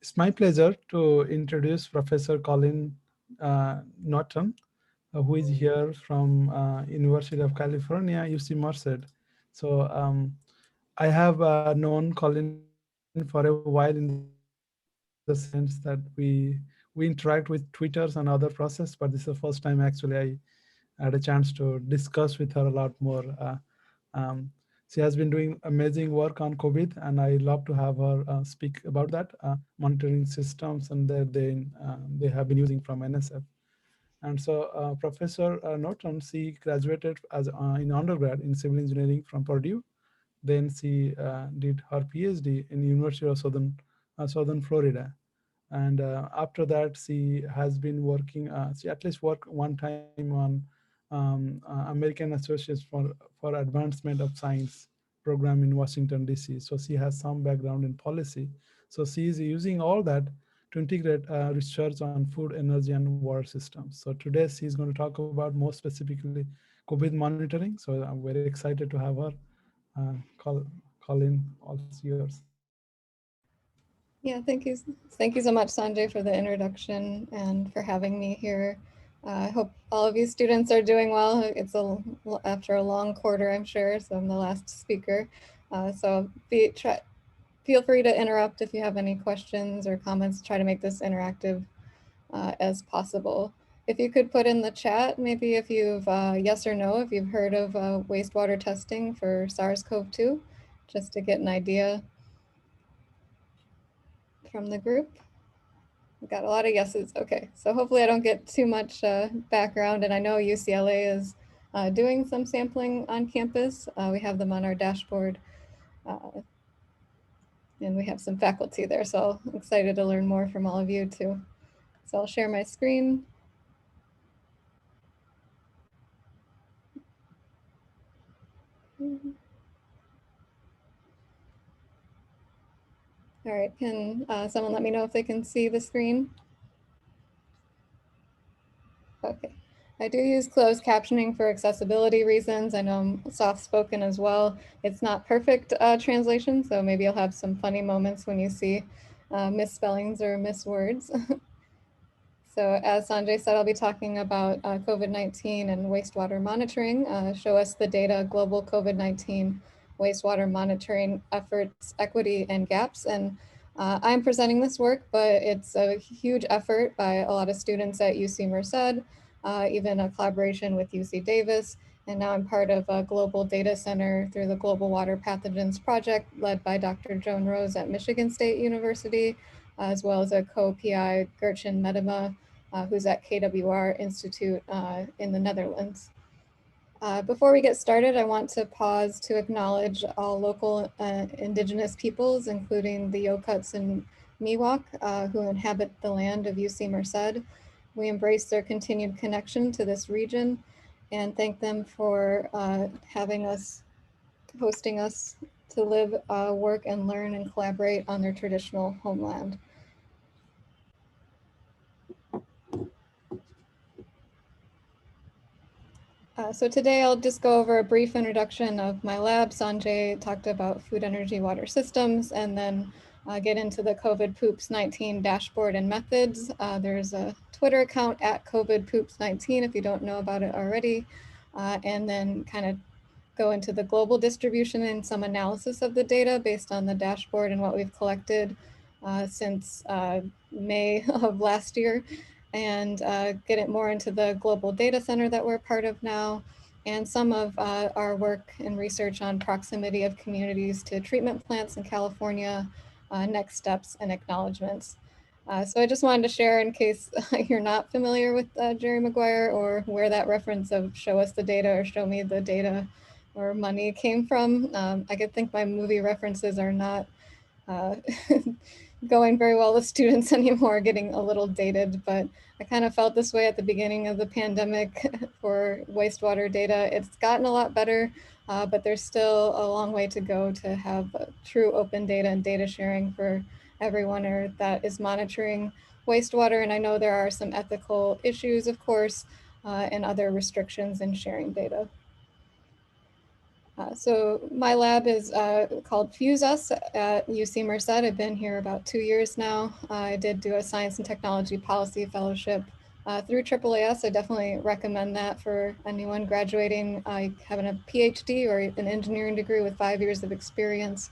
It's my pleasure to introduce Professor Colleen Naughton, who is here from University of California, UC Merced. So I have known Colleen for a while in the sense that we interact with Twitters and other process, but this is the first time actually I had a chance to discuss with her a lot more. Um, she has been doing amazing work on COVID, and I love to have her speak about that monitoring systems and that they have been using from NSF. And so Professor Norton, she graduated as in undergrad in civil engineering from Purdue. Then she did her PhD in University of Southern Florida. And after that, she has been working. She at least worked one time on American Associates for Advancement of Science program in Washington D.C. So she has some background in policy. So she is using all that to integrate research on food, energy, and water systems. So today she's going to talk about more specifically COVID monitoring. So I'm very excited to have her. Colleen, all yours. Yeah, thank you. Thank you so much, Sanjay, for the introduction and for having me here. I hope all of you students are doing well. It's after a long quarter, I'm sure, so I'm the last speaker. So feel free to interrupt if you have any questions or comments. Try to make this interactive as possible. If you could put in the chat, maybe if you've, yes or no, if you've heard of wastewater testing for SARS-CoV-2, just to get an idea from the group. We've got a lot of yeses. Okay, so hopefully I don't get too much background, and I know UCLA is doing some sampling on campus. We have them on our dashboard, and we have some faculty there, so I'm excited to learn more from all of you too. So I'll share my screen. All right, can someone let me know if they can see the screen? Okay. I do use closed captioning for accessibility reasons. I know I'm soft-spoken as well. It's not perfect translation, so maybe you'll have some funny moments when you see misspellings or miswords. So as Sanjay said, I'll be talking about COVID-19 and wastewater monitoring. Show us the data, global COVID-19 wastewater monitoring efforts, equity, and gaps. And I'm presenting this work, but it's a huge effort by a lot of students at UC Merced, even a collaboration with UC Davis. And now I'm part of a global data center through the Global Water Pathogens Project led by Dr. Joan Rose at Michigan State University, as well as a co-PI, Gertjan Medema, who's at KWR Institute in the Netherlands. Before we get started, I want to pause to acknowledge all local indigenous peoples, including the Yokuts and Miwok, who inhabit the land of UC Merced. We embrace their continued connection to this region and thank them for hosting us to live, work, and learn and collaborate on their traditional homeland. So today I'll just go over a brief introduction of my lab. Sanjay talked about food, energy, water systems, and then get into the COVID Poops 19 dashboard and methods. There's a Twitter account at COVID Poops 19 if you don't know about it already, and then kind of go into the global distribution and some analysis of the data based on the dashboard and what we've collected since May of last year, and get it more into the global data center that we're part of now, and some of our work and research on proximity of communities to treatment plants in California, next steps and acknowledgements. So I just wanted to share in case you're not familiar with Jerry Maguire or where that reference of show us the data or show me the data or money came from. I could think my movie references are not going very well with students anymore, getting a little dated, but I kind of felt this way at the beginning of the pandemic for wastewater data. It's gotten a lot better, but there's still a long way to go to have true open data and data sharing for everyone that is monitoring wastewater. And I know there are some ethical issues, of course, and other restrictions in sharing data. So my lab is called Wsphere at UC Merced. I've been here about 2 years now. I did do a Science and Technology Policy Fellowship through AAAS. I definitely recommend that for anyone graduating having a PhD or an engineering degree with 5 years of experience.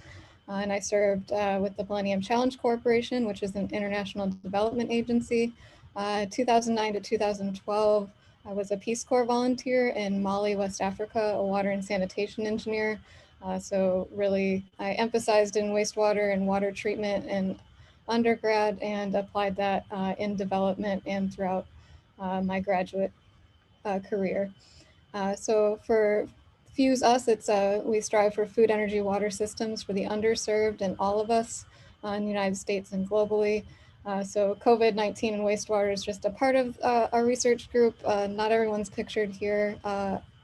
And I served with the Millennium Challenge Corporation, which is an international development agency. 2009 to 2012, I was a Peace Corps volunteer in Mali, West Africa, a water and sanitation engineer. So really, I emphasized in wastewater and water treatment in undergrad and applied that in development and throughout my graduate career. So for Fuse Us, it's we strive for food, energy, water systems for the underserved and all of us in the United States and globally. So COVID-19 and wastewater is just a part of our research group. Not everyone's pictured here.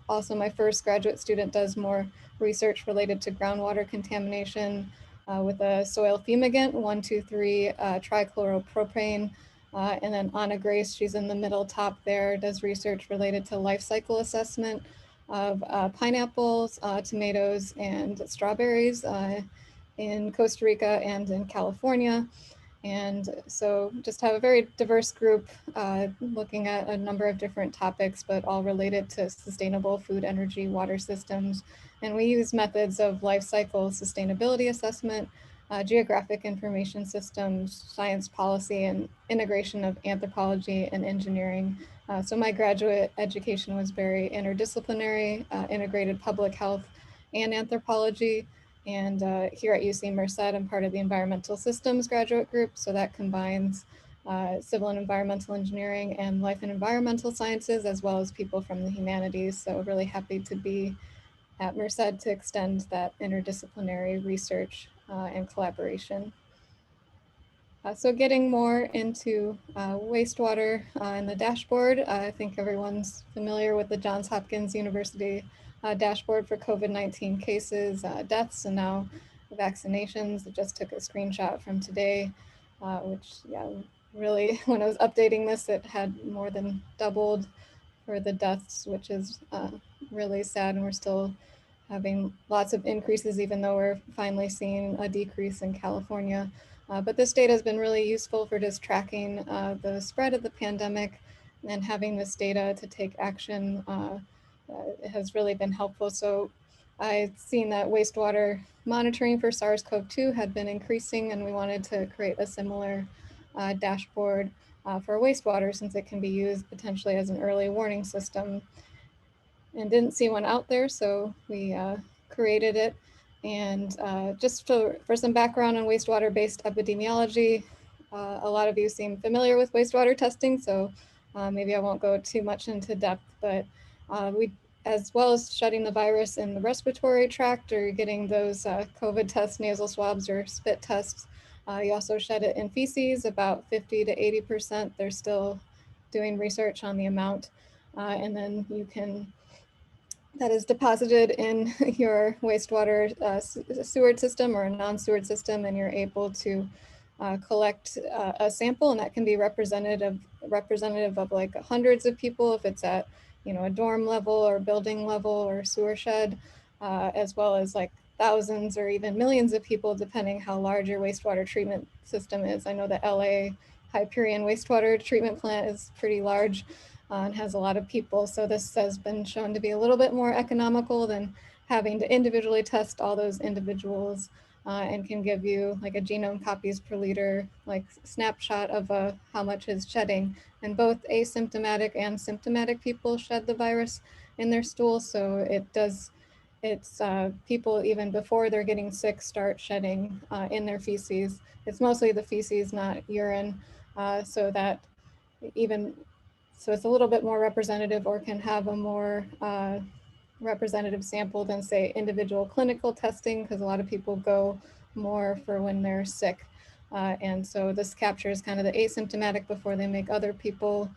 Also, my first graduate student does more research related to groundwater contamination with a soil fumigant, 1,2,3 trichloropropane. And then Anna Grace, she's in the middle top there, does research related to life cycle assessment of pineapples, tomatoes, and strawberries in Costa Rica and in California. And so just have a very diverse group looking at a number of different topics, but all related to sustainable food, energy, water systems. And we use methods of life cycle sustainability assessment, geographic information systems, science policy, and integration of anthropology and engineering. So my graduate education was very interdisciplinary, integrated public health and anthropology. And here at UC Merced, I'm part of the environmental systems graduate group. So that combines civil and environmental engineering and life and environmental sciences, as well as people from the humanities. So really happy to be at Merced to extend that interdisciplinary research and collaboration. So getting more into wastewater and the dashboard, I think everyone's familiar with the Johns Hopkins University dashboard for COVID-19 cases, deaths, and now vaccinations. I just took a screenshot from today, which, yeah, really, when I was updating this, it had more than doubled for the deaths, which is really sad. And we're still having lots of increases, even though we're finally seeing a decrease in California. But this data has been really useful for just tracking the spread of the pandemic, and having this data to take action has really been helpful. So I've seen that wastewater monitoring for SARS-CoV-2 had been increasing, and we wanted to create a similar dashboard for wastewater, since it can be used potentially as an early warning system, and didn't see one out there, so we created it. And just for some background on wastewater-based epidemiology, a lot of you seem familiar with wastewater testing, so maybe I won't go too much into depth, but we, as well as shedding the virus in the respiratory tract or getting those COVID tests, nasal swabs, or spit tests, you also shed it in feces, about 50 to 80%. They're still doing research on the amount. And then you can, that is deposited in your wastewater sewage system or a non-sewage system, and you're able to collect a sample, and that can be representative of like hundreds of people if it's at, you know, a dorm level or building level or sewer shed, as well as like thousands or even millions of people, depending how large your wastewater treatment system is. I know the LA Hyperion wastewater treatment plant is pretty large and has a lot of people. So this has been shown to be a little bit more economical than having to individually test all those individuals, and can give you like a genome copies per liter, like snapshot of how much is shedding. And both asymptomatic and symptomatic people shed the virus in their stool. So it's people even before they're getting sick start shedding in their feces. It's mostly the feces, not urine. So that even, so it's a little bit more representative, or can have a more representative sample than, say, individual clinical testing, because a lot of people go more for when they're sick. And so this captures kind of the asymptomatic before they make other people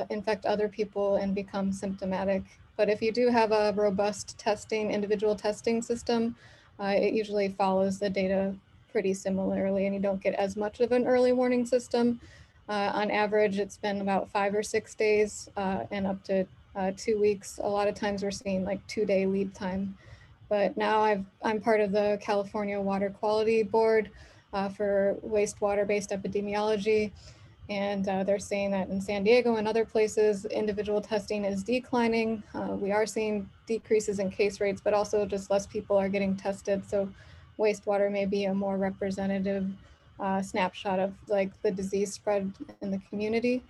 infect other people and become symptomatic. But if you do have a robust testing, individual testing system, it usually follows the data pretty similarly, and you don't get as much of an early warning system. On average, it's been about 5 or 6 days and up to 2 weeks. A lot of times we're seeing like 2-day lead time. But now I'm part of the California Water Quality Board for wastewater-based epidemiology. And they're saying that in San Diego and other places, individual testing is declining. We are seeing decreases in case rates, but also just less people are getting tested. So wastewater may be a more representative snapshot of like the disease spread in the community.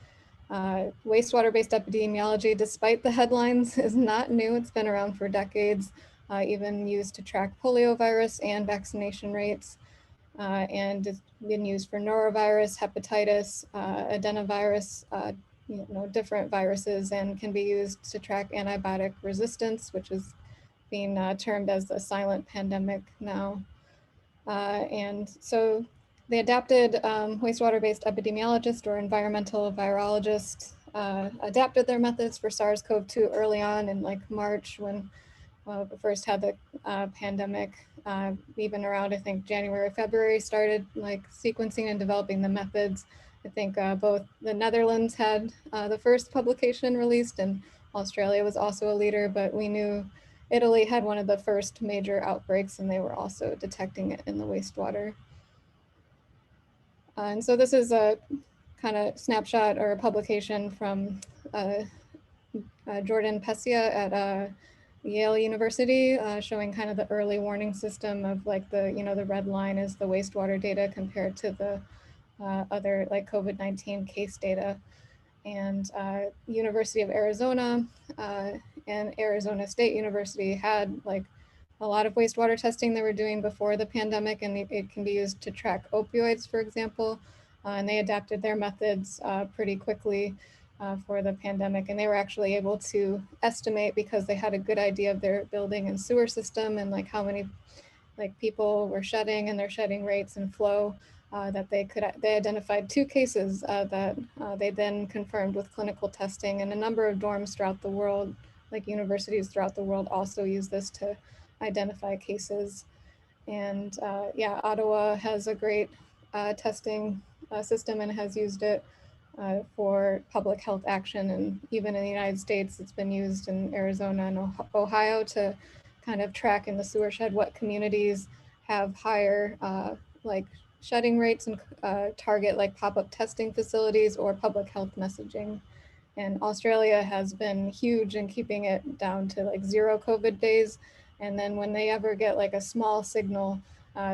Wastewater-based epidemiology, despite the headlines, is not new. It's been around for decades, even used to track poliovirus and vaccination rates. And it's been used for norovirus, hepatitis, adenovirus, different viruses, and can be used to track antibiotic resistance, which is being termed as the silent pandemic now. And so the adapted wastewater-based epidemiologist or environmental virologist adapted their methods for SARS-CoV-2 early on in like March when we first had the pandemic. Even around, I think, January, February, started like sequencing and developing the methods. I think both the Netherlands had the first publication released and Australia was also a leader, but we knew Italy had one of the first major outbreaks and they were also detecting it in the wastewater. And so this is a kind of snapshot or a publication from Jordan Pescia at Yale University, showing kind of the early warning system of like the red line is the wastewater data compared to the other like COVID-19 case data. And University of Arizona and Arizona State University had like a lot of wastewater testing they were doing before the pandemic, and it can be used to track opioids, for example. And they adapted their methods pretty quickly for the pandemic, and they were actually able to estimate, because they had a good idea of their building and sewer system and like how many like people were shedding and their shedding rates and flow, that they identified 2 cases that they then confirmed with clinical testing, and a number of dorms throughout the world, like universities throughout the world, also use this to identify cases. And yeah, Ottawa has a great testing system and has used it for public health action. And even in the United States, it's been used in Arizona and Ohio to kind of track in the sewer shed what communities have higher like shedding rates and target like pop-up testing facilities or public health messaging. And Australia has been huge in keeping it down to like 0 COVID days. And then when they ever get like a small signal,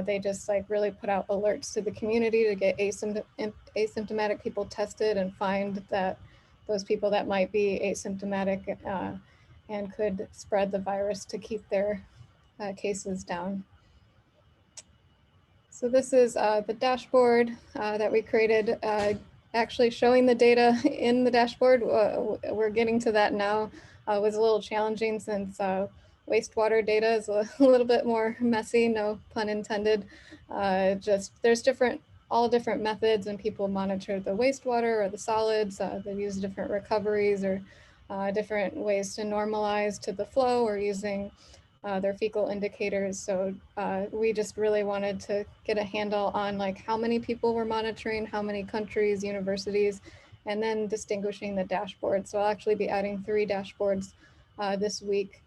they just like really put out alerts to the community to get asymptomatic people tested and find that those people that might be asymptomatic and could spread the virus to keep their cases down. So this is the dashboard that we created, actually showing the data in the dashboard. We're getting to that now. It was a little challenging since wastewater data is a little bit more messy, no pun intended. Just there's all different methods, and people monitor the wastewater or the solids. They use different recoveries or different ways to normalize to the flow, or using their fecal indicators. So we just really wanted to get a handle on like how many people we're monitoring, how many countries, universities, and then distinguishing the dashboard. So I'll actually be adding 3 dashboards this week.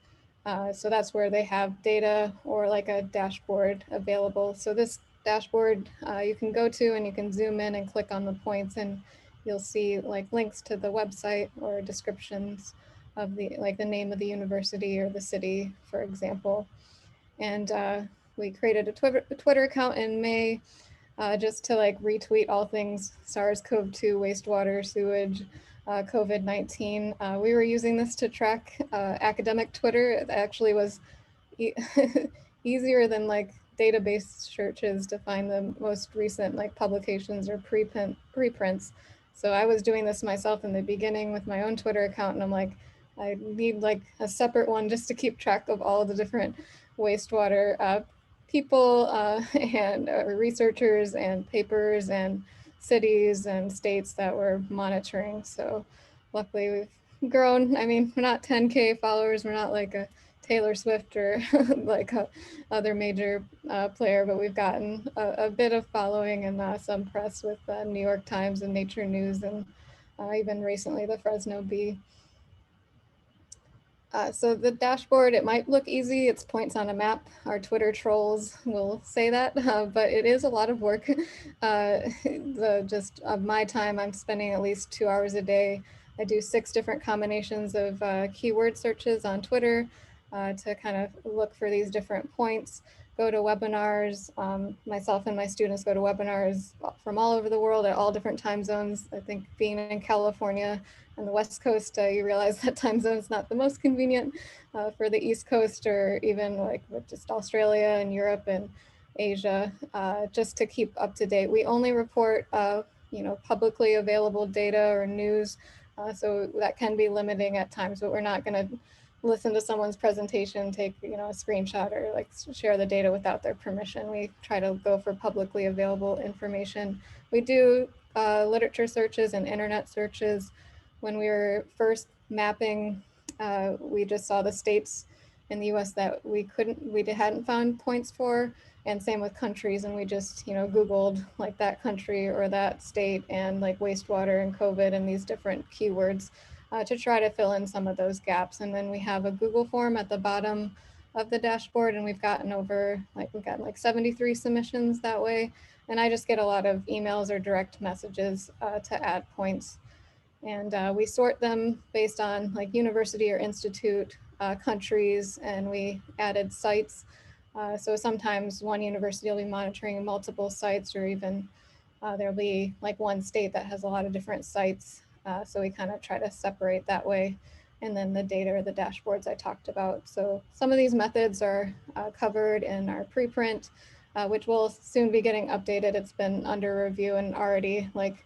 So that's where they have data or like a dashboard available. So this dashboard you can go to and you can zoom in and click on the points, and you'll see like links to the website or descriptions of the name of the university or the city, for example. And we created a Twitter account in May just to like retweet all things SARS-CoV-2, wastewater, sewage, COVID-19. We were using this to track academic Twitter. It actually was easier than like database searches to find the most recent like publications or preprints. So I was doing this myself in the beginning with my own Twitter account, and I'm like, I need like a separate one just to keep track of all the different wastewater people and researchers and papers and cities and states that we're monitoring. So luckily we've grown. I mean, we're not 10K followers. We're not like a Taylor Swift or like a other major player, but we've gotten a bit of following and some press with New York Times and Nature News, and even recently the Fresno Bee. So the dashboard, it might look easy. It's points on a map. Our Twitter trolls will say that, but it is a lot of work. Just of my time, I'm spending at least 2 hours a day. I do 6 different combinations of keyword searches on Twitter to kind of look for these different points. Go to webinars. Myself and my students go to webinars from all over the world at all different time zones. I think being in California on the West Coast, you realize that time zone is not the most convenient for the East Coast, or even like with just Australia and Europe and Asia, just to keep up to date. We only report, publicly available data or news, so that can be limiting at times, but we're not going to listen to someone's presentation, take a screenshot or like share the data without their permission. We try to go for publicly available information. We do literature searches and internet searches. When we were first mapping, we just saw the states in the US that we hadn't found points for, and same with countries, and we just Googled like that country or that state and like wastewater and COVID and these different keywords to try to fill in some of those gaps. And then we have a Google form at the bottom of the dashboard, and we've gotten 73 submissions that way. And I just get a lot of emails or direct messages to add points. And we sort them based on like university or institute, countries, and we added sites. So sometimes one university will be monitoring multiple sites, or even there'll be like one state that has a lot of different sites. So we kind of try to separate that way. And then the data or the dashboards I talked about. So some of these methods are covered in our preprint, which will soon be getting updated. It's been under review, and already, like,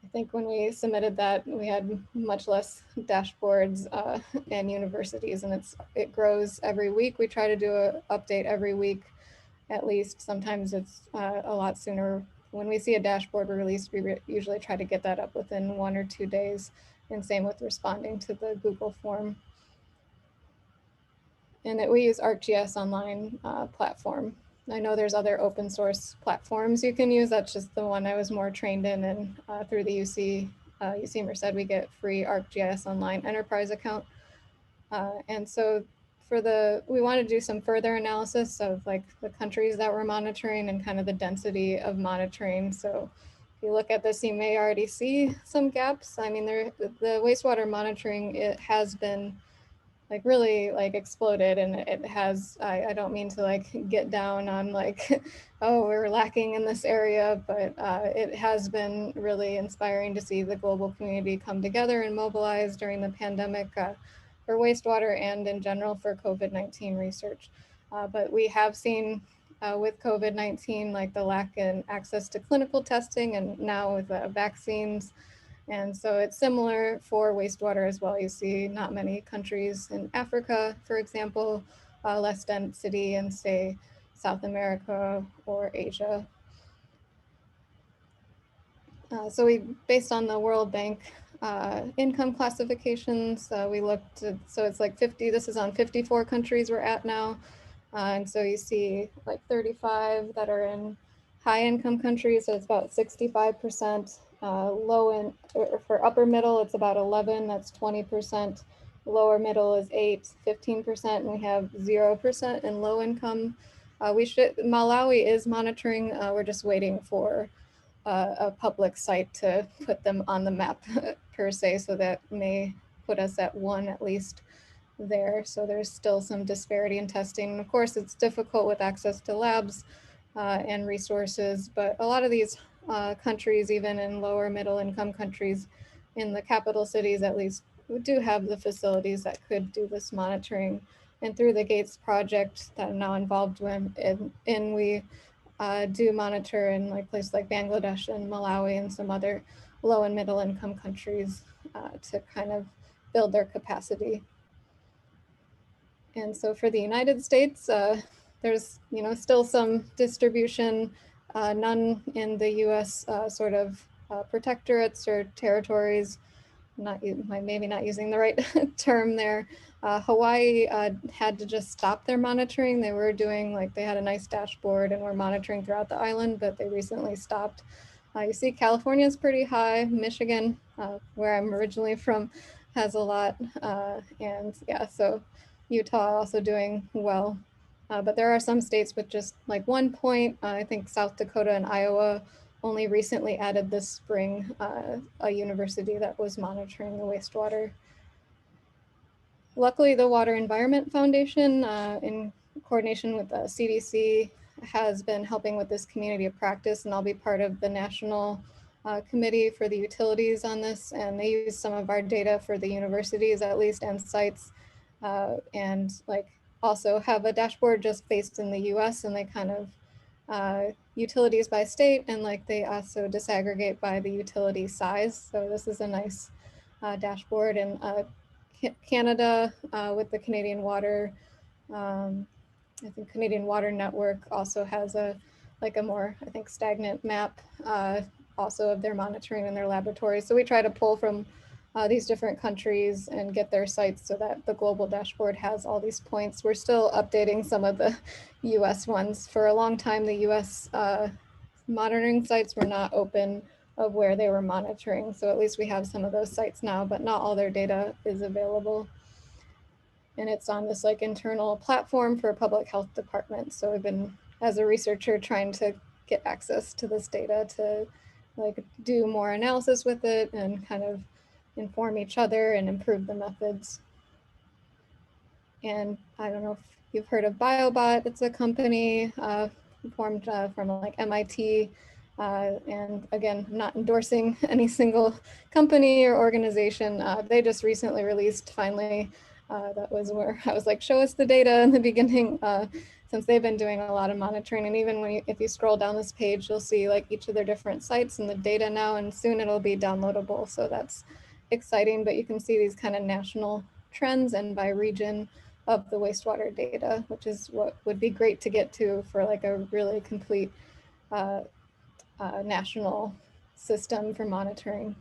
I think when we submitted that, we had much less dashboards and universities, and it grows every week. We try to do an update every week at least. Sometimes it's a lot sooner. When we see a dashboard released, we usually try to get that up within 1 or 2 days, and same with responding to the Google form. And we use ArcGIS online platform. I know there's other open source platforms you can use. That's just the one I was more trained in, and through the UC Merced, we get free ArcGIS online enterprise account. And so we want to do some further analysis of like the countries that we're monitoring and kind of the density of monitoring. So if you look at this, you may already see some gaps. I mean, the wastewater monitoring, it has been like really like exploded, and it has, I don't mean to like get down on like, oh, we're lacking in this area, but it has been really inspiring to see the global community come together and mobilize during the pandemic for wastewater and in general for COVID-19 research. But we have seen with COVID-19, like the lack in access to clinical testing, and now with vaccines. And so it's similar for wastewater as well. You see not many countries in Africa, for example, less density in, say, South America or Asia. So based on the World Bank income classifications, we looked at, so it's like 50, this is on 54 countries we're at now. And so you see like 35 that are in high income countries, so it's about 65%. For upper middle, it's about 11, that's 20%. Lower middle is 8, 15%, and we have 0% in low income. Malawi is monitoring, we're just waiting for a public site to put them on the map per se, so that may put us at 1 at least there. So there's still some disparity in testing. And of course, it's difficult with access to labs and resources, but a lot of these countries, even in lower middle income countries, in the capital cities at least, we do have the facilities that could do this monitoring. And through the Gates project that I'm now involved in, we do monitor in like places like Bangladesh and Malawi and some other low and middle income countries to kind of build their capacity. And so for the United States, there's still some distribution, none in the U.S. Sort of protectorates or territories. Maybe not using the right term there. Hawaii had to just stop their monitoring. They were doing, like, they had a nice dashboard and were monitoring throughout the island, but they recently stopped. You see California is pretty high. Michigan, where I'm originally from, has a lot. And yeah, so Utah also doing well. But there are some states with just like 1 point. I think South Dakota and Iowa only recently added this spring a university that was monitoring the wastewater. Luckily, the Water Environment Foundation, in coordination with the CDC, has been helping with this community of practice, and I'll be part of the national committee for the utilities on this, and they use some of our data for the universities at least and sites, and like also have a dashboard just based in the US, and they kind of utilities by state, and like they also disaggregate by the utility size. So this is a nice dashboard. And Canada with the Canadian Water, I think Canadian Water Network also has a more, I think, stagnant map also of their monitoring in their laboratories. So we try to pull from these different countries and get their sites so that the global dashboard has all these points. We're still updating some of the US ones. For a long time, the US monitoring sites were not open of where they were monitoring. So at least we have some of those sites now, but not all their data is available. And it's on this like internal platform for public health departments. So I've been, as a researcher, trying to get access to this data to like do more analysis with it and kind of inform each other and improve the methods. And I don't know if you've heard of Biobot. It's a company formed from like MIT. And again, I'm not endorsing any single company or organization. They just recently released, finally, that was where I was like, show us the data in the beginning, since they've been doing a lot of monitoring. And even when if you scroll down this page, you'll see like each of their different sites and the data now, and soon it'll be downloadable. So that's exciting, but you can see these kind of national trends and by region of the wastewater data, which is what would be great to get to for like a really complete national system for monitoring.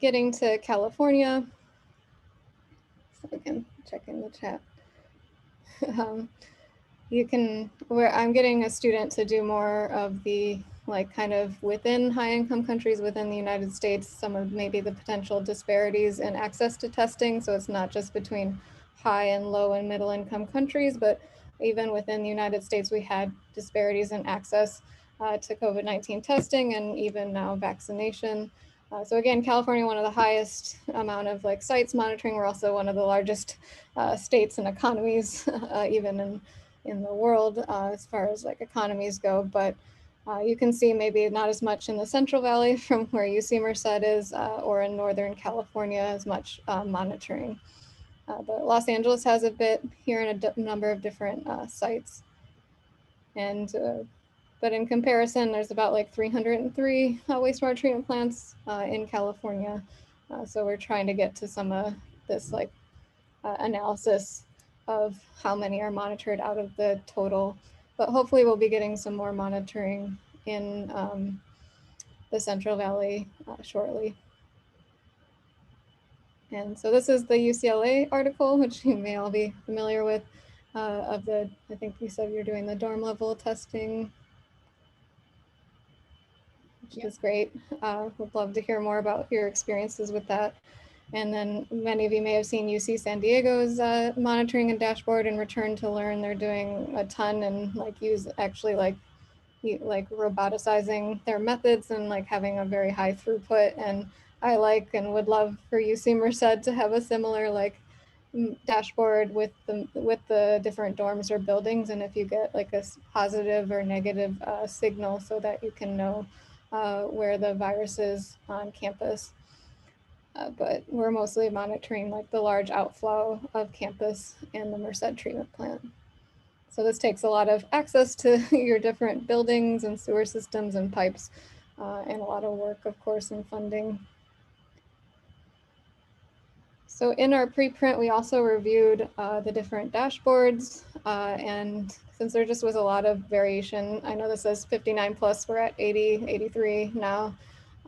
Getting to California, so we can check in the chat. You can, where I'm getting a student to do more of the like kind of within high income countries within the United States, some of maybe the potential disparities in access to testing. So it's not just between high and low and middle income countries, but even within the United States, we had disparities in access to COVID-19 testing and even now vaccination. So again, California, one of the highest amount of like sites monitoring. We're also one of the largest states and economies, even in the world as far as like economies go. But you can see maybe not as much in the Central Valley from where UC Merced is, or in Northern California as much monitoring. But Los Angeles has a bit here in a number of different sites. And but in comparison, there's about like 303 wastewater treatment plants in California. So we're trying to get to some of this like analysis of how many are monitored out of the total. But hopefully we'll be getting some more monitoring in the Central Valley shortly. And so this is the UCLA article, which you may all be familiar with, of the, I think you said you're doing the dorm level testing, which is great. Would love to hear more about your experiences with that. And then many of you may have seen UC San Diego's monitoring and dashboard and Return to Learn. They're doing a ton and like use actually like roboticizing their methods and like having a very high throughput. And I like and would love for UC Merced to have a similar like dashboard with the different dorms or buildings, and if you get like a positive or negative signal so that you can know where the virus is on campus. But we're mostly monitoring like the large outflow of campus and the Merced treatment plant. So this takes a lot of access to your different buildings and sewer systems and pipes, and a lot of work, of course, and funding. So in our preprint, we also reviewed the different dashboards, and since there just was a lot of variation, I know this says 59 plus, we're at 80, 83 now,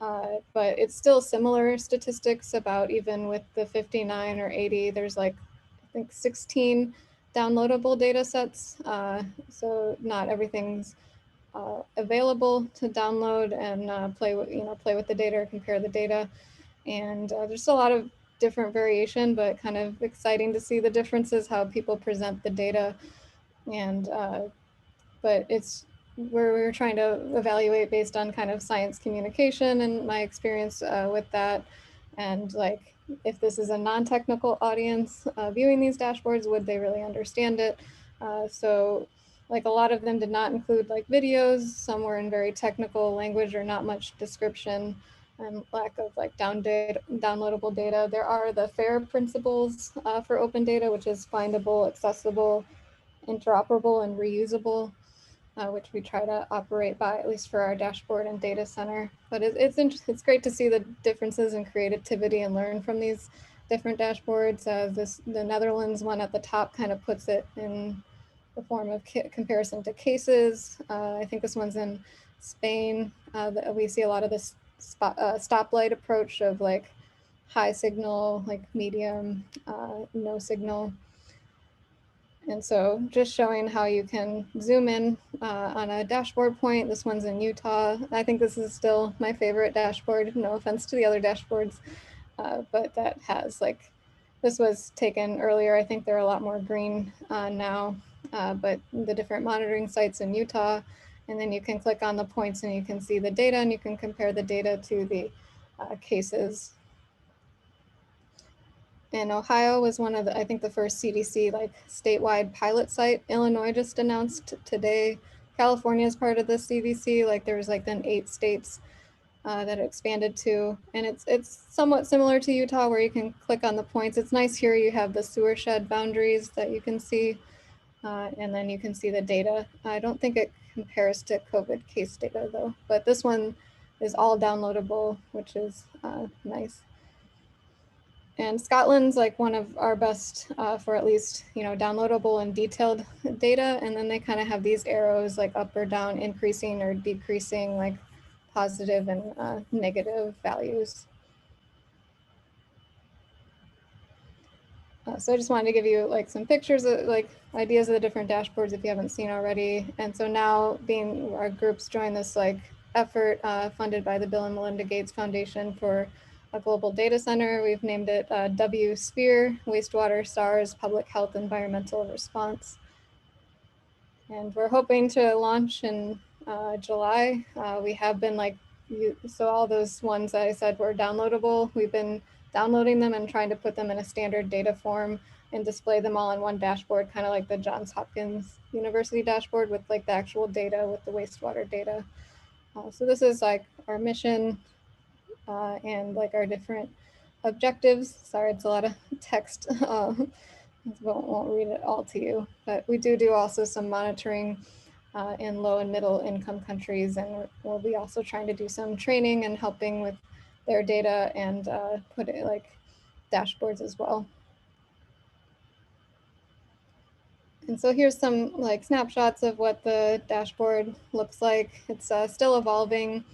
but it's still similar statistics about even with the 59 or 80, there's like, I think 16 downloadable data sets. So not everything's available to download and play with the data or compare the data. And there's a lot of different variation, but kind of exciting to see the differences, how people present the data. And but we're trying to evaluate based on kind of science communication and my experience with that. And like, if this is a non-technical audience viewing these dashboards, would they really understand it? So like, a lot of them did not include like videos. Some were in very technical language or not much description, and lack of like downloadable data. There are the FAIR principles for open data, which is findable, accessible, interoperable, and reusable, which we try to operate by, at least for our dashboard and data center. But it's great to see the differences in creativity and learn from these different dashboards. The Netherlands one at the top kind of puts it in the form of comparison to cases. I think this one's in Spain. We see a lot of this stoplight approach of like high signal, like medium, no signal. And so just showing how you can zoom in on a dashboard point. This one's in Utah. I think this is still my favorite dashboard. No offense to the other dashboards, but that has like, this was taken earlier. I think there are a lot more green now, but the different monitoring sites in Utah. And then you can click on the points and you can see the data, and you can compare the data to the cases. And Ohio was one of the, I think the first CDC like statewide pilot site. Illinois just announced today. California is part of the CDC. Like, there was like then 8 states that expanded to, and it's somewhat similar to Utah, where you can click on the points. It's nice here. You have the sewer shed boundaries that you can see, and then you can see the data. I don't think it compares to COVID case data though, but this one is all downloadable, which is nice. And Scotland's like one of our best for at least, downloadable and detailed data. And then they kind of have these arrows like up or down, increasing or decreasing, like positive and negative values. So I just wanted to give you like some pictures of like ideas of the different dashboards if you haven't seen already. And so now, being our groups join this like effort funded by the Bill and Melinda Gates Foundation for a global data center. We've named it Wsphere, Wastewater SARS Public Health Environmental Response. And we're hoping to launch in July. We have been like, so all those ones that I said were downloadable, we've been downloading them and trying to put them in a standard data form and display them all on one dashboard, kind of like the Johns Hopkins University dashboard with like the actual data with the wastewater data. So this is like our mission and like our different objectives. Sorry, it's a lot of text. Won't read it all to you, but we do also some monitoring in low and middle income countries, and we'll be also trying to do some training and helping with their data and put it like dashboards as well. And so here's some like snapshots of what the dashboard looks like. It's still evolving.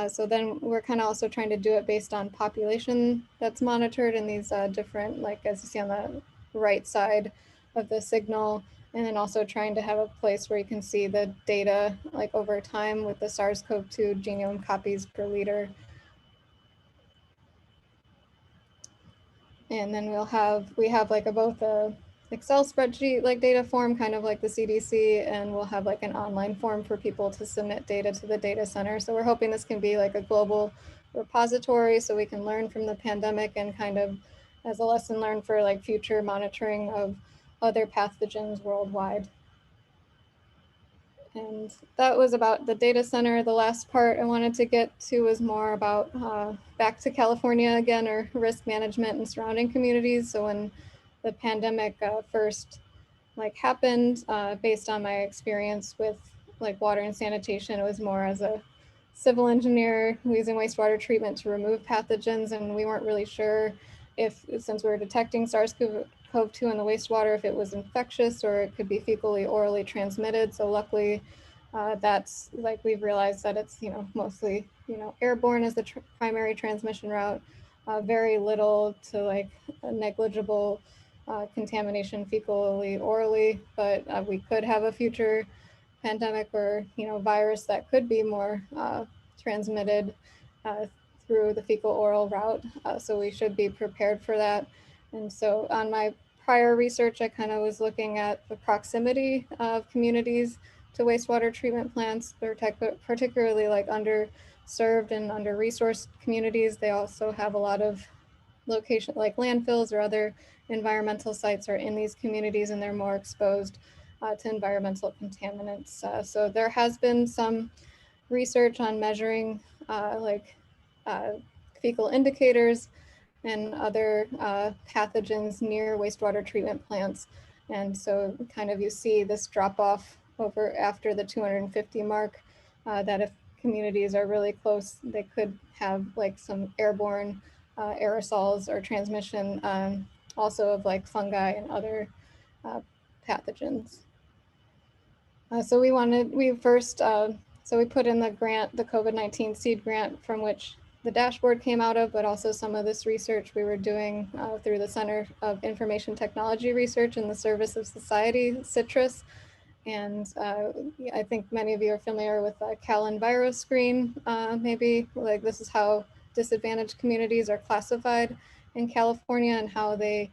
So then we're kind of also trying to do it based on population that's monitored in these different, like as you see on the right side of the signal, and then also trying to have a place where you can see the data like over time with the SARS-CoV-2 genome copies per liter. And then we have like both a Excel spreadsheet like data form, kind of like the CDC, and we'll have like an online form for people to submit data to the data center. So we're hoping this can be like a global repository so we can learn from the pandemic and kind of as a lesson learned for like future monitoring of other pathogens worldwide. And that was about the data center. The last part I wanted to get to was more about back to California again, or risk management and surrounding communities. So when the pandemic first like happened, based on my experience with like water and sanitation, it was more as a civil engineer using wastewater treatment to remove pathogens, and we weren't really sure if, since we were detecting SARS-CoV-2 in the wastewater, if it was infectious or it could be fecally orally transmitted. So luckily, that's like, we've realized that it's mostly airborne as the primary transmission route. Very little to like negligible contamination fecally orally, but we could have a future pandemic or virus that could be more transmitted through the fecal oral route. So we should be prepared for that. And so on my prior research, I kind of was looking at the proximity of communities to wastewater treatment plants, particularly like underserved and under-resourced communities. They also have a lot of location like landfills or other environmental sites are in these communities, and they're more exposed to environmental contaminants. So there has been some research on measuring uh, fecal indicators and other pathogens near wastewater treatment plants. And so kind of you see this drop off over after the 250 mark, that if communities are really close, they could have like some airborne aerosols or transmission, also of like fungi and other pathogens. So we put in the grant, the COVID-19 seed grant, from which the dashboard came out of, but also some of this research we were doing through the Center of Information Technology Research in the Service of Society, CITRIS. And I think many of you are familiar with CalEnviroscreen, maybe, like this is how disadvantaged communities are classified in California and how they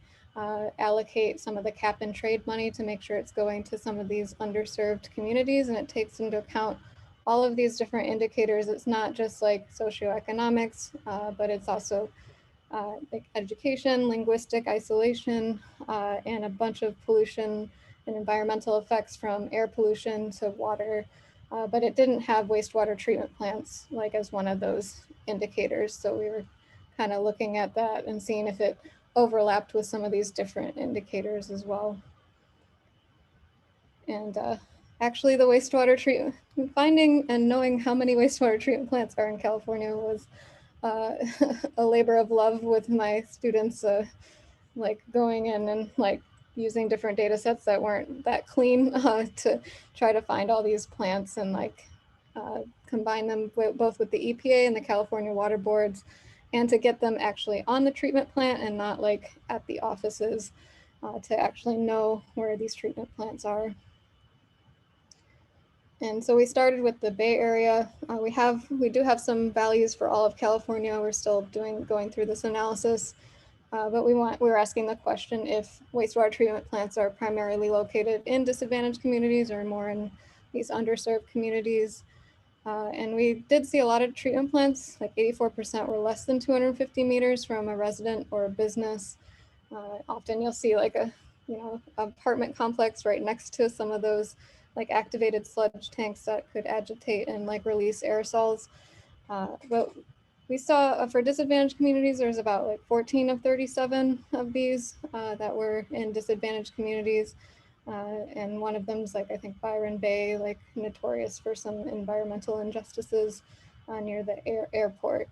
allocate some of the cap and trade money to make sure it's going to some of these underserved communities. And it takes into account all of these different indicators. It's not just like socioeconomics, but it's also like education, linguistic isolation, and a bunch of pollution and environmental effects from air pollution to water. But it didn't have wastewater treatment plants like as one of those indicators. So we were kind of looking at that and seeing if it overlapped with some of these different indicators as well. And actually the wastewater treatment, finding and knowing how many wastewater treatment plants are in California was a labor of love with my students, like going in and like using different data sets that weren't that clean to try to find all these plants and like combine them both with the EPA and the California water boards, and to get them actually on the treatment plant and not like at the offices, to actually know where these treatment plants are. And so we started with the Bay Area. We do have some values for all of California. We're still going through this analysis, but we were asking the question if wastewater treatment plants are primarily located in disadvantaged communities or more in these underserved communities. And we did see a lot of treatment plants, like 84% were less than 250 meters from a resident or a business. Often you'll see like a apartment complex right next to some of those like activated sludge tanks that could agitate and like release aerosols. But we saw for disadvantaged communities, there's about like 14 of 37 of these that were in disadvantaged communities. And one of them's like, I think Byron Bay, like notorious for some environmental injustices near the airport.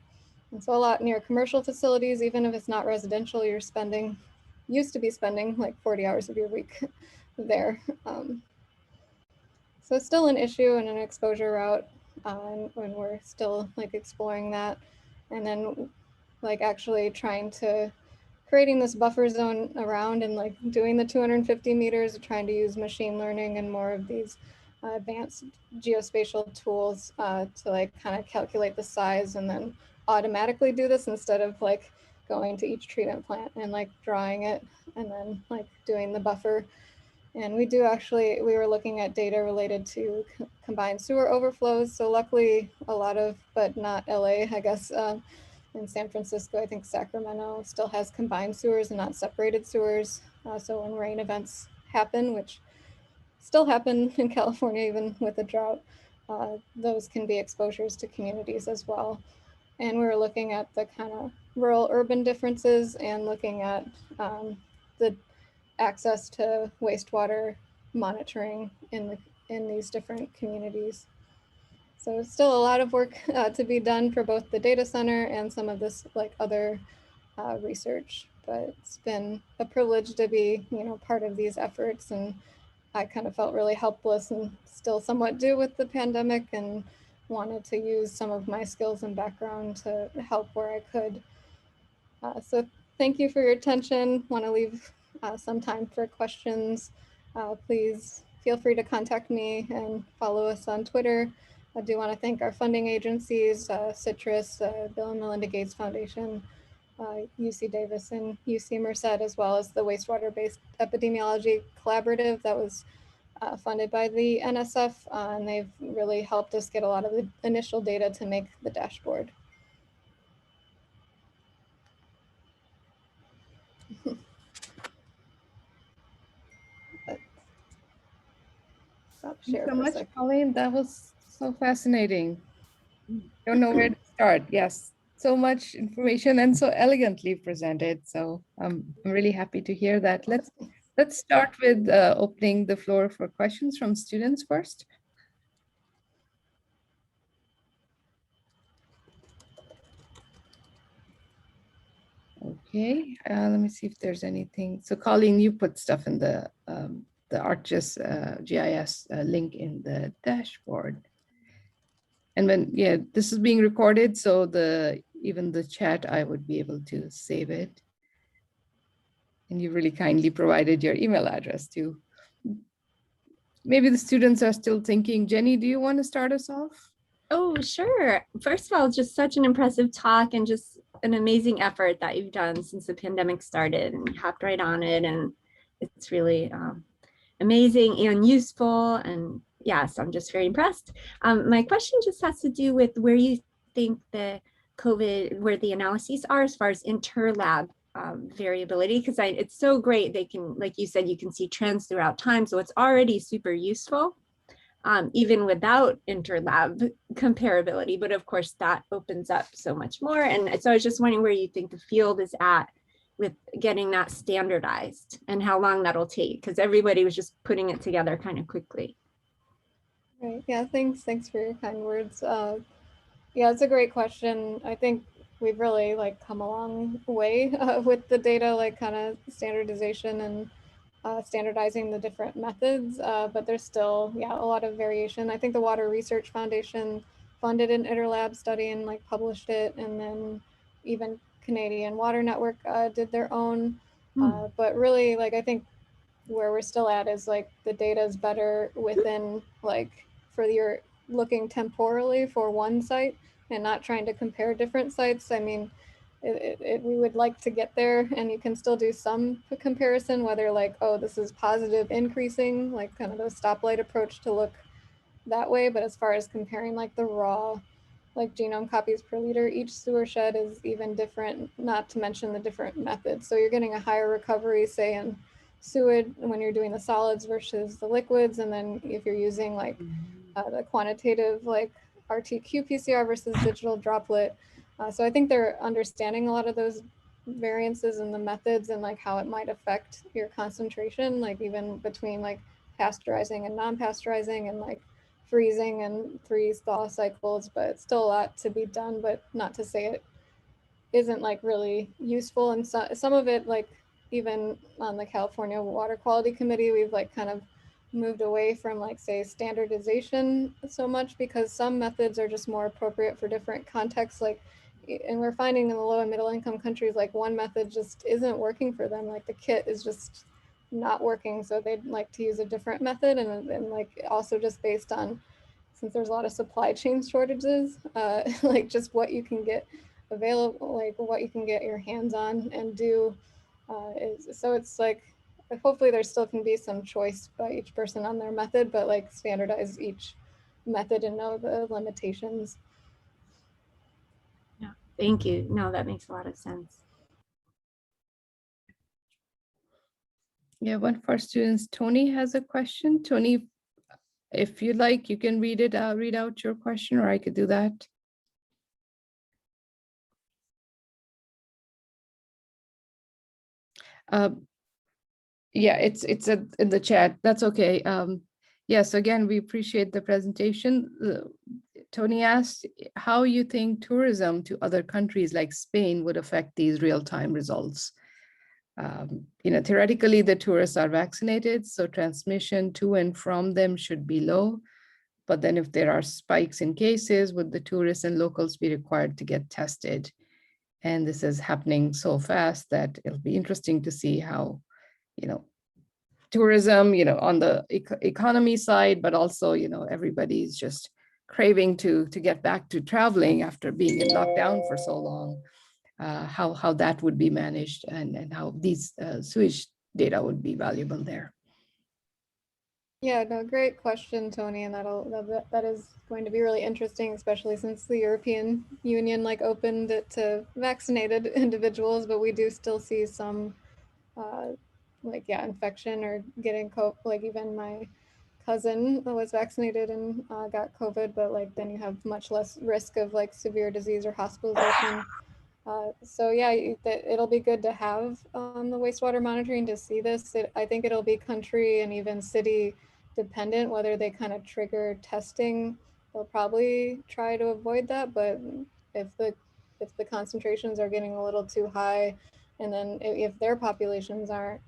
And so a lot near commercial facilities, even if it's not residential, used to be spending like 40 hours of your week there. So it's still an issue and an exposure route when we're still like exploring that. And then like actually creating this buffer zone around and like doing the 250 meters, trying to use machine learning and more of these advanced geospatial tools to like kind of calculate the size and then automatically do this instead of like going to each treatment plant and like drawing it and then like doing the buffer. And we were looking at data related to combined sewer overflows. So luckily but not LA, I guess, in San Francisco, I think Sacramento still has combined sewers and not separated sewers. So when rain events happen, which still happen in California, even with a drought, those can be exposures to communities as well. And we were looking at the kind of rural urban differences and looking at the access to wastewater monitoring in these different communities. So still a lot of work to be done for both the data center and some of this like other research, but it's been a privilege to be part of these efforts, and I kind of felt really helpless and still somewhat do with the pandemic, and wanted to use some of my skills and background to help where I could. So thank you for your attention. Want to leave some time for questions. Please feel free to contact me and follow us on Twitter I do want to thank our funding agencies, Citrus, Bill and Melinda Gates Foundation, UC Davis and UC Merced, as well as the Wastewater-Based Epidemiology Collaborative that was funded by the NSF, and they've really helped us get a lot of the initial data to make the dashboard. Thank you so much, Colleen. That was so fascinating. Don't know where to start. Yes, so much information and so elegantly presented. So I'm really happy to hear that. Let's start with opening the floor for questions from students first. Okay, let me see if there's anything. So Colleen, you put stuff in the ArcGIS GIS link in the dashboard. And when, yeah, this is being recorded, so even the chat, I would be able to save it. And you really kindly provided your email address too. Maybe the students are still thinking. Jenny, do you want to start us off? Oh, sure. First of all, just such an impressive talk and just an amazing effort that you've done since the pandemic started and hopped right on it. And it's really amazing and useful. And yes, I'm just very impressed. My question just has to do with where you think the COVID, where the analyses are as far as interlab variability, because it's so great. They can, like you said, you can see trends throughout time. So it's already super useful. Even without interlab comparability, but of course that opens up so much more. And so I was just wondering where you think the field is at with getting that standardized and how long that'll take, because everybody was just putting it together kind of quickly. Right, yeah, thanks for your kind words. Yeah, it's a great question. I think we've really come a long way with the data, kind of standardization and standardizing the different methods, but there's still, yeah, a lot of variation. I think the Water Research Foundation funded an interlab study and published it, and then even Canadian Water Network did their own. But really, I think where we're still at is the data is better within for your looking temporally for one site and not trying to compare different sites. I mean, we would like to get there, and you can still do some comparison, whether oh, this is positive increasing, kind of a stoplight approach to look that way. But as far as comparing the raw genome copies per liter, each sewer shed is even different, not to mention the different methods. So you're getting a higher recovery, say in sewage when you're doing the solids versus the liquids, and then if you're using the quantitative RT-qPCR versus digital droplet. So I think they're understanding a lot of those variances in the methods and how it might affect your concentration, even between pasteurizing and non-pasteurizing and freezing and freeze thaw cycles. But it's still a lot to be done, but not to say it isn't really useful. And so, some of it, even on the California Water Quality Committee, we've kind of moved away from say standardization so much, because some methods are just more appropriate for different contexts. And we're finding in the low and middle income countries, one method just isn't working for them. The kit is just not working. So they'd like to use a different method. And also just based on, since there's a lot of supply chain shortages, just what you can get available, what you can get your hands on and do. So it's hopefully there still can be some choice by each person on their method, but standardize each method and know the limitations. Yeah, thank you. No, that makes a lot of sense. Yeah, one of our students, Tony, has a question. Tony, if you'd like, you can read out your question, or I could do that. Yeah, it's in the chat. That's okay. Yes, again, we appreciate the presentation. Tony asked how you think tourism to other countries like Spain would affect these real-time results. Theoretically, the tourists are vaccinated, so transmission to and from them should be low. But then if there are spikes in cases, would the tourists and locals be required to get tested? And this is happening so fast that it'll be interesting to see how, tourism, on the economy side, but also, everybody's just craving to get back to traveling after being in lockdown for so long, how that would be managed, and how these sewage data would be valuable there. Yeah, no, great question, Tony, and that is going to be really interesting, especially since the European Union like opened it to vaccinated individuals, but we do still see some infection or getting COVID. Like even my cousin was vaccinated and got COVID, but like then you have much less risk of like severe disease or hospitalization. So yeah, it'll be good to have the wastewater monitoring to see this. I think it'll be country and even city dependent whether they kind of trigger testing. They'll probably try to avoid that, but if the concentrations are getting a little too high, and then if their populations aren't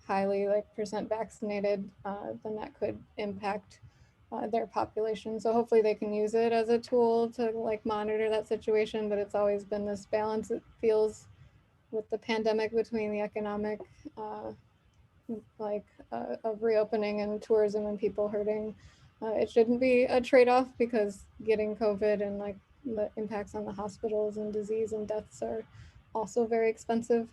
highly like percent vaccinated, then that could impact their population. So hopefully they can use it as a tool to like monitor that situation. But it's always been this balance, it feels, with the pandemic between the economic of reopening and tourism and people hurting. It shouldn't be a trade-off because getting COVID and like the impacts on the hospitals and disease and deaths are also very expensive.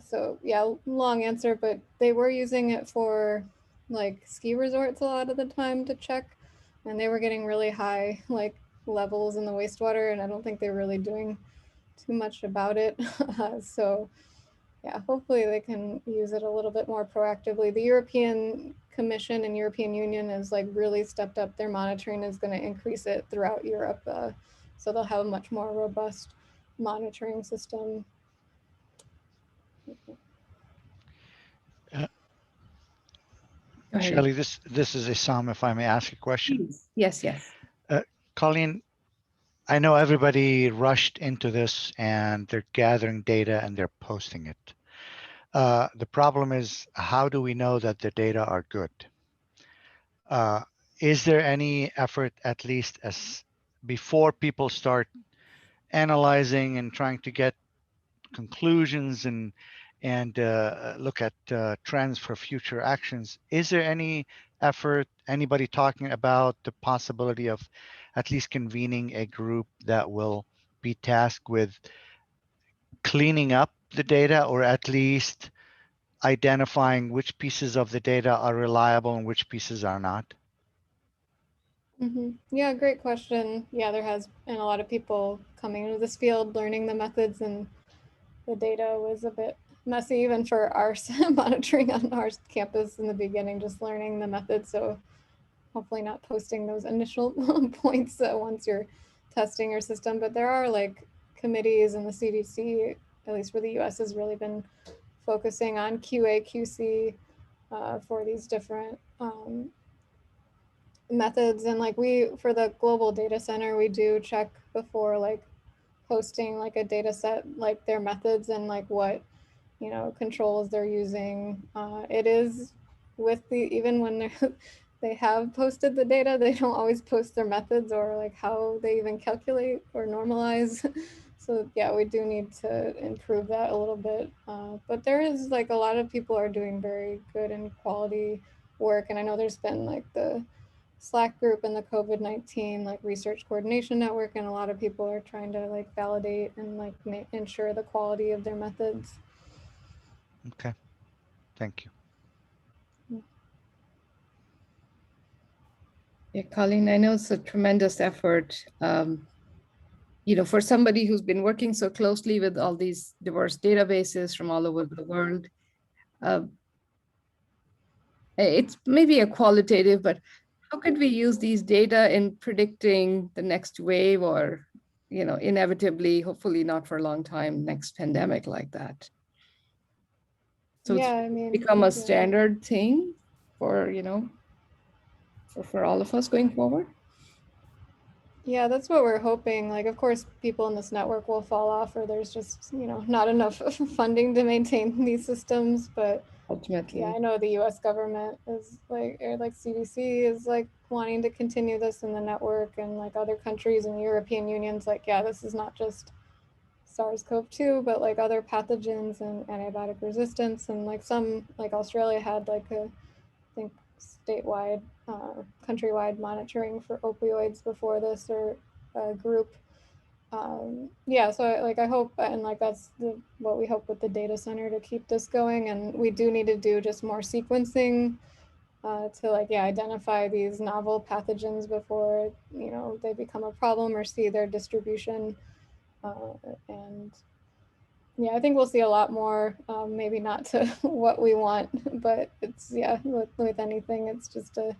So yeah, long answer, but they were using it for like ski resorts a lot of the time to check, and they were getting really high like levels in the wastewater, and I don't think they were really doing too much about it. So yeah, hopefully they can use it a little bit more proactively. The European Commission and European Union has like really stepped up their monitoring, is going to increase it throughout Europe. So they'll have a much more robust monitoring system. Shelley, this is Isam, if I may ask a question. Yes, yes. Colleen, I know everybody rushed into this and they're gathering data and they're posting it. The problem is, how do we know that the data are good? Is there any effort, at least as before people start analyzing and trying to get conclusions and look at trends for future actions, is there any effort, anybody talking about the possibility of at least convening a group that will be tasked with cleaning up the data, or at least identifying which pieces of the data are reliable and which pieces are not? Yeah, great question. Yeah, there has been a lot of people coming into this field, learning the methods, and the data was a bit messy even for our monitoring on our campus in the beginning, just learning the methods. So hopefully not posting those initial points once you're testing your system. But there are like committees, and the CDC, at least for the US, has really been focusing on QA, QC for these different methods. And like for the global data center, we do check before like posting like a data set, like their methods and like what, controls they're using. It is with even when they have posted the data, they don't always post their methods or like how they even calculate or normalize. So yeah, we do need to improve that a little bit. But there is like a lot of people are doing very good and quality work. And I know there's been like the Slack group and the COVID-19 like research coordination network, and a lot of people are trying to like validate and like ensure the quality of their methods. Okay, thank you. Yeah, Colleen, I know it's a tremendous effort. For somebody who's been working so closely with all these diverse databases from all over the world, it's maybe a qualitative, but how could we use these data in predicting the next wave or, inevitably, hopefully not for a long time, next pandemic like that? So yeah, it's become a standard thing for, for all of us going forward? Yeah, that's what we're hoping. Like, of course, people in this network will fall off, or there's just, not enough funding to maintain these systems. But ultimately, yeah, I know the US government is like, or like CDC is like wanting to continue this in the network, and like other countries and the European Union's like, yeah, this is not just SARS-CoV-2, but like other pathogens and antibiotic resistance. And like some, like Australia had like I think statewide, countrywide monitoring for opioids before this or group. Yeah, so I hope, and like that's what we hope with the data center to keep this going. And we do need to do just more sequencing to identify these novel pathogens before they become a problem or see their distribution. And yeah, I think we'll see a lot more, maybe not to what we want, but it's, with anything, it's just a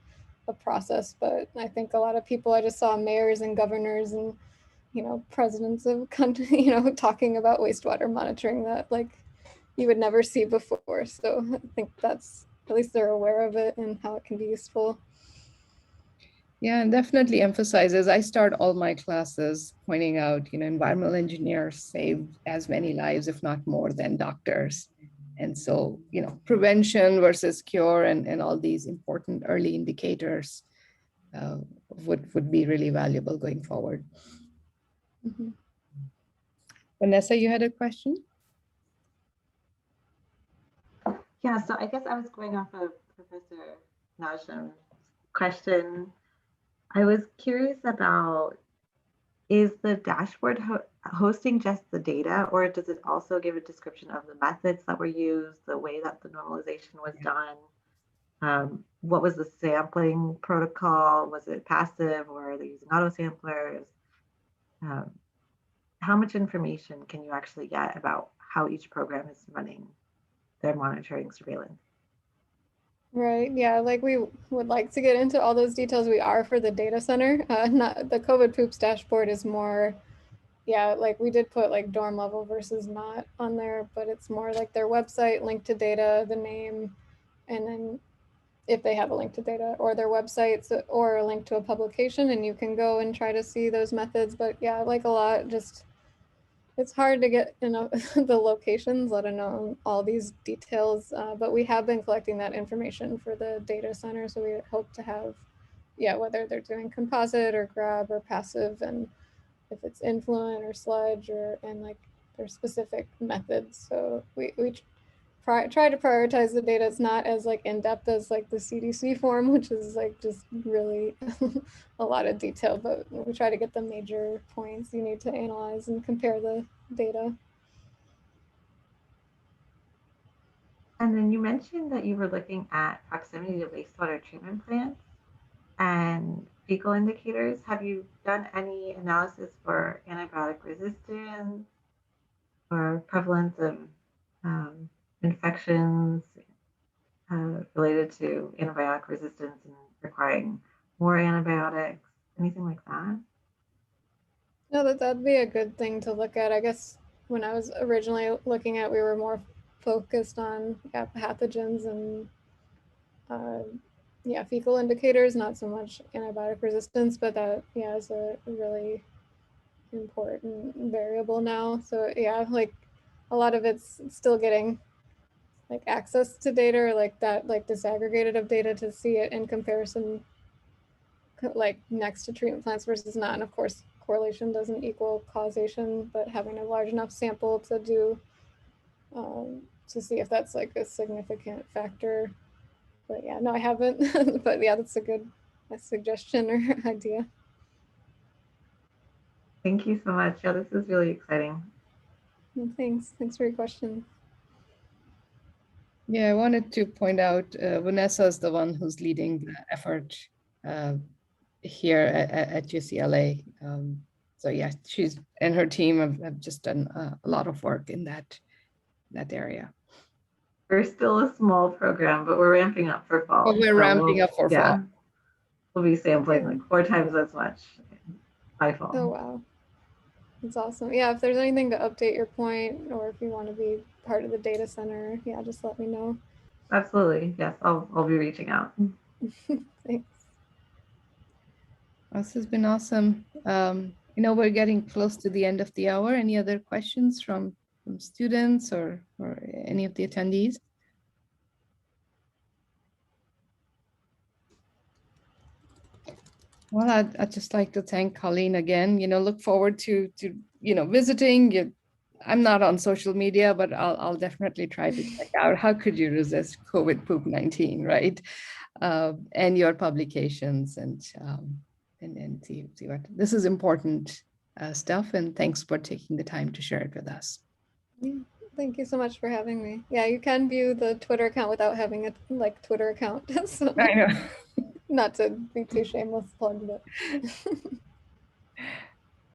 process. But I think a lot of people, I just saw mayors and governors and, presidents of country, talking about wastewater monitoring that you would never see before. So I think that's, at least they're aware of it and how it can be useful. Yeah, and definitely emphasizes, I start all my classes pointing out, environmental engineers save as many lives, if not more, than doctors. And so, prevention versus cure and all these important early indicators would be really valuable going forward. Mm-hmm. Vanessa, you had a question? Yeah, so I guess I was going off of Professor Naughton's question. I was curious about, is the dashboard hosting just the data, or does it also give a description of the methods that were used, the way that the normalization was done? What was the sampling protocol? Was it passive, or are they using auto samplers? How much information can you actually get about how each program is running their monitoring surveillance? Right. Yeah. We would like to get into all those details. We are for the data center. Not the COVID poops dashboard is more, we did put dorm level versus not on there, but it's more their website, link to data, the name, and then if they have a link to data, or their websites, or a link to a publication, and you can go and try to see those methods. But yeah, a lot, just it's hard to get the locations, let alone all these details. But we have been collecting that information for the data center. So we hope to have, whether they're doing composite or grab or passive, and if it's influent or sludge and their specific methods. So we try to prioritize the data. It's not as in-depth as the CDC form, which is just really a lot of detail, but we try to get the major points you need to analyze and compare the data. And then you mentioned that you were looking at proximity to wastewater treatment plants and fecal indicators. Have you done any analysis for antibiotic resistance or prevalence of infections related to antibiotic resistance and requiring more antibiotics, anything like that? No, that'd be a good thing to look at. I guess when I was originally looking at, we were more focused on pathogens and fecal indicators, not so much antibiotic resistance, but that is a really important variable now. So a lot of it's still getting access to data, or that disaggregated of data to see it in comparison next to treatment plants versus not. And of course correlation doesn't equal causation, but having a large enough sample to do to see if that's a significant factor. But yeah, no, I haven't. But yeah, that's a good suggestion or idea. Thank you so much. Yeah, this is really exciting. Thanks for your question. Yeah, I wanted to point out Vanessa is the one who's leading the effort here at UCLA. So yeah, she's and her team have just done a lot of work in that area. We're still a small program, but we're ramping up for fall. But we're ramping up for fall. We'll be sampling 4 times as much by fall. Oh, wow. That's awesome. Yeah, if there's anything to update your point, or if you want to be part of the data center, just let me know. Absolutely. Yes, I'll be reaching out. Thanks. This has been awesome. We're getting close to the end of the hour. Any other questions from students or any of the attendees? Well, I'd just like to thank Colleen again. Look forward to visiting. I'm not on social media, but I'll definitely try to check out how could you resist COVID poop 19, right? And your publications and see what this is important stuff. And thanks for taking the time to share it with us. Yeah, thank you so much for having me. Yeah, you can view the Twitter account without having a like Twitter account. So I know. not to be too shameless plug, but